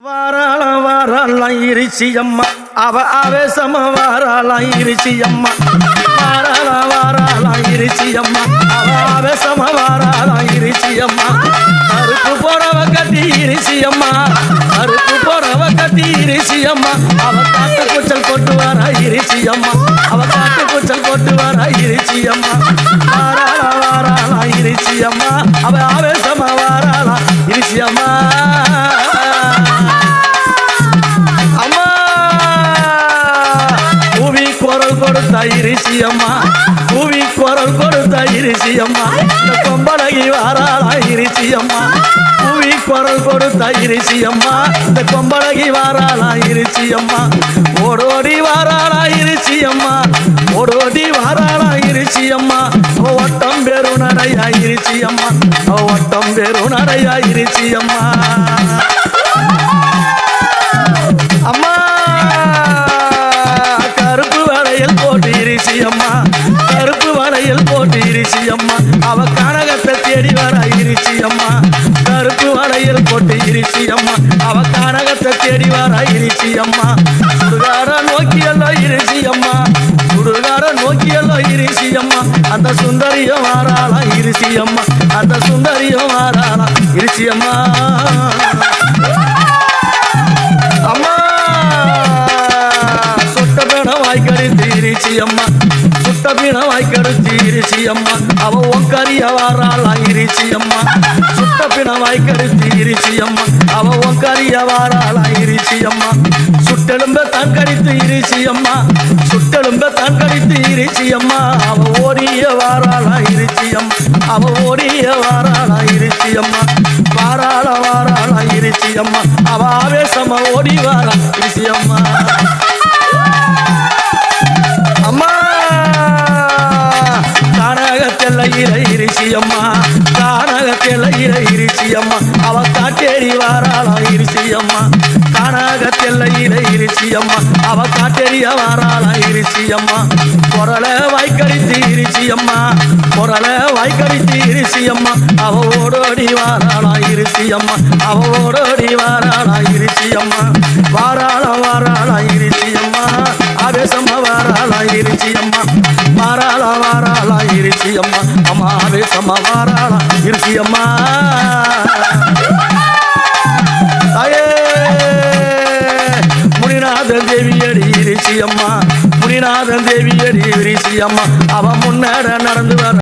வாராளாம் வாராளாம் இருச்சியம்மா அவ ஆவேசமா வாராளாம் இருச்சியம்மா வாராளாம் வாராளாம் இருச்சியம்மா அவ ஆவேசமா வாராளாம் இருச்சியம்மா கருப்பு போறவ கட்டி இருச்சியம்மா கருப்பு போறவ கட்டி இருச்சியம்மா அவ காட்டு குச்சல் போட்டு வரா இருச்சியம்மா அவ காட்டு குச்சல் போட்டு வரா இருச்சியம்மா வாராளாம் வாராளாம் இருச்சியம்மா அவ ஆவேசமா வாராளாம் இருச்சியம்மா இருச்சியம்மா பூவி குரல் கொடுத்த இருச்சியம்மா இந்த கொம்பளகி வாராளா இருச்சியம்மா பூவி குரல் கொடுத்த இருச்சியம்மா இந்த கொம்பளகி வாராளா இருச்சியம்மா ஓடோடி வாராளா இருச்சியம்மா ஓடோடி வாராளா இருச்சியம்மா ஒட்டம் பெரு நடையா இருச்சியம்மா ஒட்டம் பெரு நடையா இருச்சியம்மா அம்மா கருப்பு வளையல் போட்டு இருச்சியம்மா கருப்பு வளையல் போட்டு இருச்சியம்மா அவ கனகத்தை தேடி வர இருச்சியம்மா கருப்பு வளையல் போட்டு இருச்சியம்மா அவ கனகத்தை தேடி வர இருச்சியம்மா சுடுகார நோக்கியெல்லாம் இருச்சியம்மா சுடுகார நோக்கியெல்லாம் இருச்சியம்மா அந்த சுந்தரியம் வாராளா இருச்சியம்மா அந்த சுந்தரியம் வாராளா இருச்சியம்மா அம்மா இருச்சியம்மா சுட்ட பிணவாய் கருத்து இருச்சியம்மா அவ ஒங்கரிய வாராளா இருச்சியம்மா சுட்ட பிணவாய் கருத்து இருச்சியம்மா அவ ஒங்கரிய வாராளா இருச்சியம்மா சுட்டெலும்ப தான் கடித்து இருச்சியம்மா சுட்டெலும்ப தான் கடித்து இருச்சியம்மா அவ ஓடிய வாராளா இருச்சியம்மா அவ ஓடிய வாராளா இருச்சியம்மா வாராளா வாராளா இருச்சியம்மா அவ ஆவேசமா ஓடி வாரா இருச்சியம்மா அம்மா கானகத்தில் இருச்சியம்மா கானகத்தில் இருச்சியம்மா அவ காட்டேரி வாராளா இருச்சியம்மா கானகத்தில் இருச்சியம்மா அவ காட்டேரிய வாராளா இருச்சியம்மா பொருள வாய்க்கடித்து இருச்சியம்மா பொருள வாய்க்கடித்து இருச்சியம்மா அவ ஓடோடி வாராளா இருச்சியம்மா அவ ஓடோடி வாராளா இருச்சியம்மா வாராளா வாராளா இருச்சியம்மா ஆவேசமா வாராளா இருச்சியம்மா வாராளா வாராளா இருச்சியம்மா அம்மா ஆவேசமா வாராளா இருச்சியம்மா தாயே முனிநாதன் தேவியடி இருச்சியம்மா முனிநாதன் தேவியடி இருச்சியம்மா அவ முன்னேற நடந்து வர